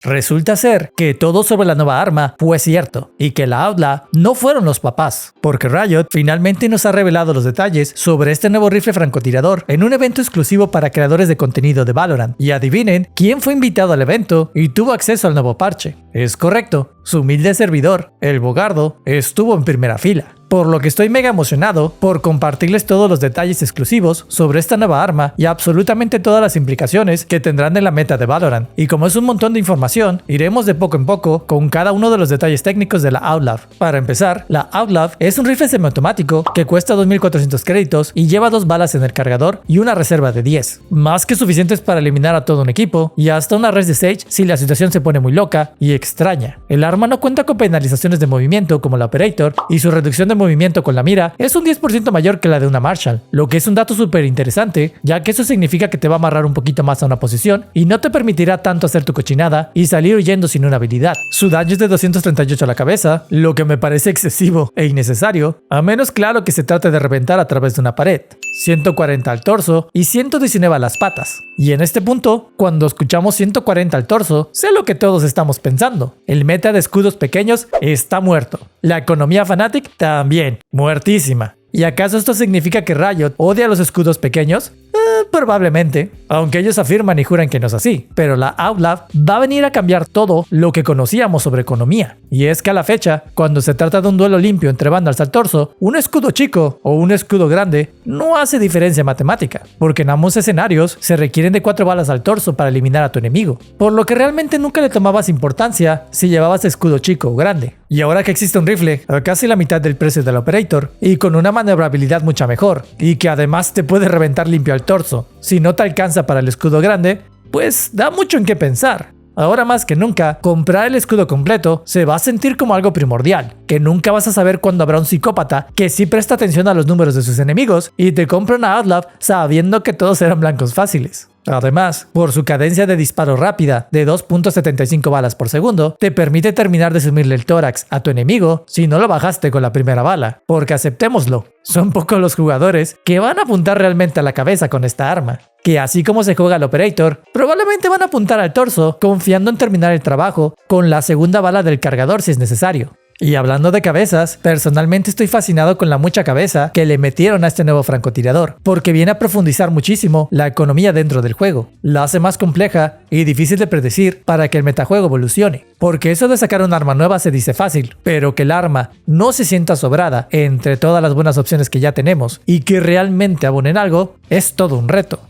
Resulta ser que todo sobre la nueva arma fue cierto y que la Outlaw no fueron los papás, porque Riot finalmente nos ha revelado los detalles sobre este nuevo rifle francotirador en un evento exclusivo para creadores de contenido de Valorant. Y adivinen quién fue invitado al evento y tuvo acceso al nuevo parche. Es correcto, su humilde servidor, el Bogardo, estuvo en primera fila. Por lo que estoy mega emocionado por compartirles todos los detalles exclusivos sobre esta nueva arma y absolutamente todas las implicaciones que tendrán en la meta de Valorant. Y como es un montón de información, iremos de poco en poco con cada uno de los detalles técnicos de la Outlaw. Para empezar, la Outlaw es un rifle semiautomático que cuesta 2400 créditos y lleva 2 balas en el cargador y una reserva de 10. Más que suficientes para eliminar a todo un equipo y hasta una res de Sage si la situación se pone muy loca y extraña. El arma no cuenta con penalizaciones de movimiento como la Operator y su reducción de movimiento con la mira es un 10% mayor que la de una Marshall, lo que es un dato súper interesante, ya que eso significa que te va a amarrar un poquito más a una posición y no te permitirá tanto hacer tu cochinada y salir huyendo sin una habilidad. Su daño es de 238 a la cabeza, lo que me parece excesivo e innecesario, a menos claro que se trate de reventar a través de una pared. 140 al torso y 119 a las patas. Y en este punto, cuando escuchamos 140 al torso, sé lo que todos estamos pensando. El meta de escudos pequeños está muerto. La economía Fnatic también, muertísima. ¿Y acaso esto significa que Riot odia los escudos pequeños? Probablemente, aunque ellos afirman y juran que no es así, pero la Outlaw va a venir a cambiar todo lo que conocíamos sobre economía. Y es que a la fecha, cuando se trata de un duelo limpio entre bandas al torso, un escudo chico o un escudo grande no hace diferencia matemática, porque en ambos escenarios se requieren de 4 balas al torso para eliminar a tu enemigo, por lo que realmente nunca le tomabas importancia si llevabas escudo chico o grande. Y ahora que existe un rifle a casi la mitad del precio del Operator y con una maniobrabilidad mucha mejor, y que además te puede reventar limpio al torso si no te alcanza para el escudo grande, pues da mucho en qué pensar. Ahora más que nunca, comprar el escudo completo se va a sentir como algo primordial, que nunca vas a saber cuándo habrá un psicópata que sí presta atención a los números de sus enemigos y te compra una Outlaw sabiendo que todos eran blancos fáciles. Además, por su cadencia de disparo rápida de 2.75 balas por segundo, te permite terminar de sumirle el tórax a tu enemigo si no lo bajaste con la primera bala, porque aceptémoslo, son pocos los jugadores que van a apuntar realmente a la cabeza con esta arma, que así como se juega el Operator, probablemente van a apuntar al torso confiando en terminar el trabajo con la segunda bala del cargador si es necesario. Y hablando de cabezas, personalmente estoy fascinado con la mucha cabeza que le metieron a este nuevo francotirador, porque viene a profundizar muchísimo la economía dentro del juego. La hace más compleja y difícil de predecir para que el metajuego evolucione, porque eso de sacar un arma nueva se dice fácil, pero que el arma no se sienta sobrada entre todas las buenas opciones que ya tenemos y que realmente abonen algo, es todo un reto.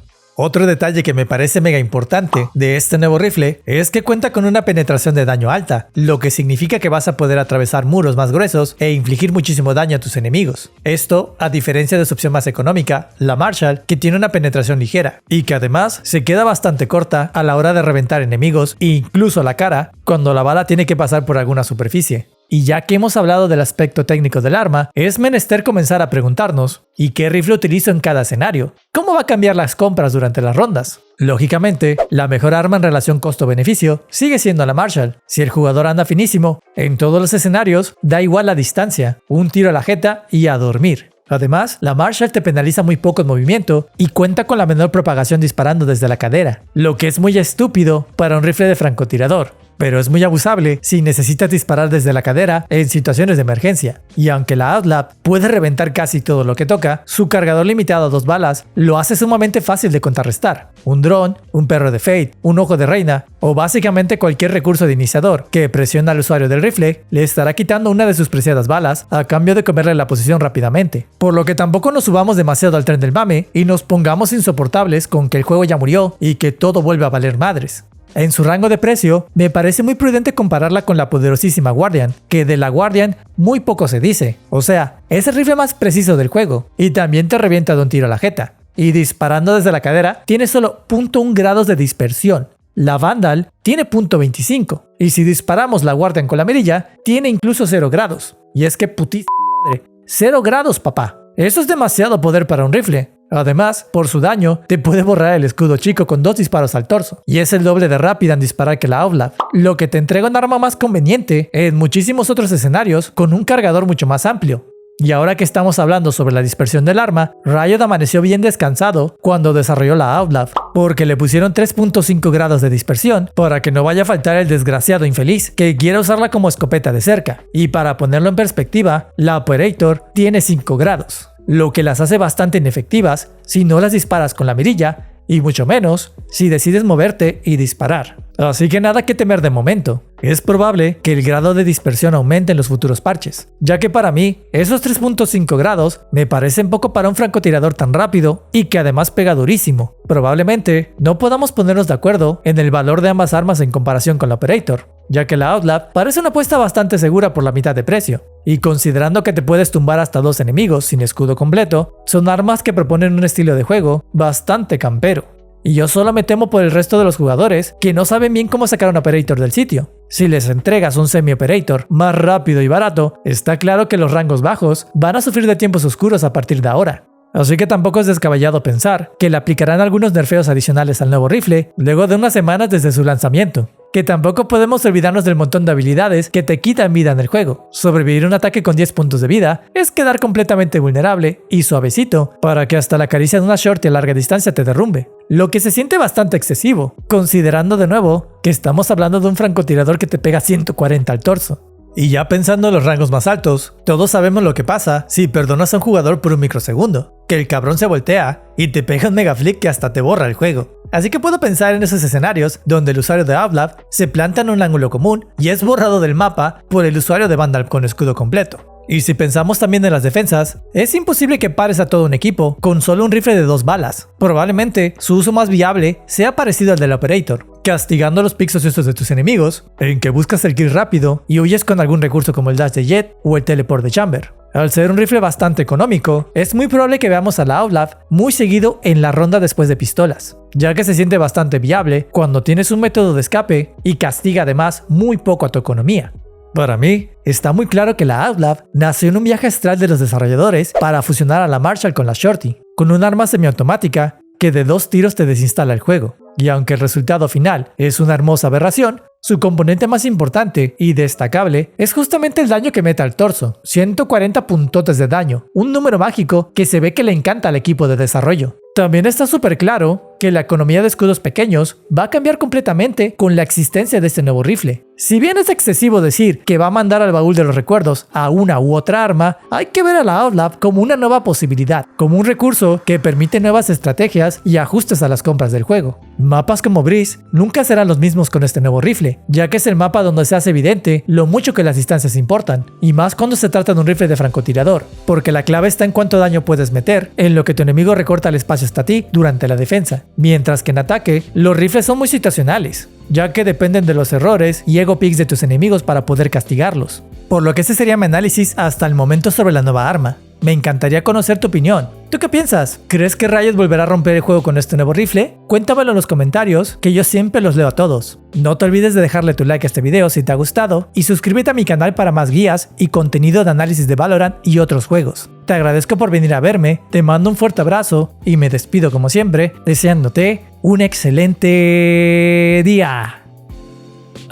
Otro detalle que me parece mega importante de este nuevo rifle es que cuenta con una penetración de daño alta, lo que significa que vas a poder atravesar muros más gruesos e infligir muchísimo daño a tus enemigos. Esto a diferencia de su opción más económica, la Marshall, que tiene una penetración ligera y que además se queda bastante corta a la hora de reventar enemigos e incluso la cara cuando la bala tiene que pasar por alguna superficie. Y ya que hemos hablado del aspecto técnico del arma, es menester comenzar a preguntarnos ¿y qué rifle utilizo en cada escenario? ¿Cómo va a cambiar las compras durante las rondas? Lógicamente, la mejor arma en relación costo-beneficio sigue siendo la Marshall. Si el jugador anda finísimo, en todos los escenarios da igual la distancia, un tiro a la jeta y a dormir. Además, la Marshall te penaliza muy poco en movimiento y cuenta con la menor propagación disparando desde la cadera, lo que es muy estúpido para un rifle de francotirador, pero es muy abusable si necesitas disparar desde la cadera en situaciones de emergencia. Y aunque la Outlaw puede reventar casi todo lo que toca, su cargador limitado a 2 balas lo hace sumamente fácil de contrarrestar. Un dron, un perro de Fate, un ojo de reina o básicamente cualquier recurso de iniciador que presiona al usuario del rifle le estará quitando una de sus preciadas balas a cambio de comerle la posición rápidamente. Por lo que tampoco nos subamos demasiado al tren del mame y nos pongamos insoportables con que el juego ya murió y que todo vuelve a valer madres. En su rango de precio, me parece muy prudente compararla con la poderosísima Guardian, que de la Guardian muy poco se dice. O sea, es el rifle más preciso del juego, y también te revienta de un tiro a la jeta. Y disparando desde la cadera, tiene solo 0.1 grados de dispersión. La Vandal tiene 0.25, y si disparamos la Guardian con la mirilla, tiene incluso 0 grados. Y es que putísima madre, 0 grados papá. Eso es demasiado poder para un rifle. Además, por su daño, te puede borrar el escudo chico con 2 disparos al torso, y es el doble de rápida en disparar que la Outlaw, lo que te entrega un arma más conveniente en muchísimos otros escenarios con un cargador mucho más amplio. Y ahora que estamos hablando sobre la dispersión del arma, Riot amaneció bien descansado cuando desarrolló la Outlast, porque le pusieron 3.5 grados de dispersión para que no vaya a faltar el desgraciado infeliz que quiera usarla como escopeta de cerca. Y para ponerlo en perspectiva, la Operator tiene 5 grados, lo que las hace bastante inefectivas si no las disparas con la mirilla, y mucho menos si decides moverte y disparar. Así que nada que temer de momento. Es probable que el grado de dispersión aumente en los futuros parches, ya que para mí esos 3.5 grados me parecen poco para un francotirador tan rápido y que además pega durísimo. Probablemente no podamos ponernos de acuerdo en el valor de ambas armas en comparación con la Operator, ya que la Outlast parece una apuesta bastante segura por la mitad de precio, y considerando que te puedes tumbar hasta 2 enemigos sin escudo completo, son armas que proponen un estilo de juego bastante campero. Y yo solo me temo por el resto de los jugadores que no saben bien cómo sacar un Operator del sitio. Si les entregas un semi-Operator más rápido y barato, está claro que los rangos bajos van a sufrir de tiempos oscuros a partir de ahora. Así que tampoco es descabellado pensar que le aplicarán algunos nerfeos adicionales al nuevo rifle luego de unas semanas desde su lanzamiento. Que tampoco podemos olvidarnos del montón de habilidades que te quitan vida en el juego. Sobrevivir un ataque con 10 puntos de vida es quedar completamente vulnerable y suavecito para que hasta la caricia de una shorty a larga distancia te derrumbe. Lo que se siente bastante excesivo, considerando de nuevo que estamos hablando de un francotirador que te pega 140 al torso. Y ya pensando en los rangos más altos, todos sabemos lo que pasa si perdonas a un jugador por un microsegundo, que el cabrón se voltea y te pega un mega flick que hasta te borra el juego. Así que puedo pensar en esos escenarios donde el usuario de Outlast se planta en un ángulo común y es borrado del mapa por el usuario de Vandal con escudo completo. Y si pensamos también en las defensas, es imposible que pares a todo un equipo con solo un rifle de 2 balas. Probablemente su uso más viable sea parecido al del Operator, castigando los picks ociosos de tus enemigos, en que buscas el kill rápido y huyes con algún recurso como el dash de Jet o el teleport de Chamber. Al ser un rifle bastante económico, es muy probable que veamos a la Outlast muy seguido en la ronda después de pistolas, ya que se siente bastante viable cuando tienes un método de escape y castiga además muy poco a tu economía. Para mí, está muy claro que la Outlast nació en un viaje astral de los desarrolladores para fusionar a la Marshall con la Shorty, con un arma semiautomática que de 2 tiros te desinstala el juego. Y aunque el resultado final es una hermosa aberración, su componente más importante y destacable es justamente el daño que mete al torso, 140 puntotes de daño, un número mágico que se ve que le encanta al equipo de desarrollo. También está súper claro que la economía de escudos pequeños va a cambiar completamente con la existencia de este nuevo rifle. Si bien es excesivo decir que va a mandar al baúl de los recuerdos a una u otra arma, hay que ver a la Outlast como una nueva posibilidad, como un recurso que permite nuevas estrategias y ajustes a las compras del juego. Mapas como Breeze nunca serán los mismos con este nuevo rifle, ya que es el mapa donde se hace evidente lo mucho que las distancias importan, y más cuando se trata de un rifle de francotirador, porque la clave está en cuánto daño puedes meter, en lo que tu enemigo recorta el espacio hasta ti durante la defensa, mientras que en ataque, los rifles son muy situacionales, ya que dependen de los errores y ego picks de tus enemigos para poder castigarlos. Por lo que ese sería mi análisis hasta el momento sobre la nueva arma. Me encantaría conocer tu opinión. ¿Tú qué piensas? ¿Crees que Riot volverá a romper el juego con este nuevo rifle? Cuéntamelo en los comentarios, que yo siempre los leo a todos. No te olvides de dejarle tu like a este video si te ha gustado y suscríbete a mi canal para más guías y contenido de análisis de Valorant y otros juegos. Te agradezco por venir a verme, te mando un fuerte abrazo y me despido como siempre, deseándote un excelente día.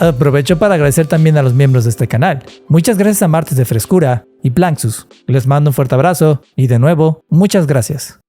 Aprovecho para agradecer también a los miembros de este canal. Muchas gracias a Martes de Frescura y Planxus. Les mando un fuerte abrazo y de nuevo, muchas gracias.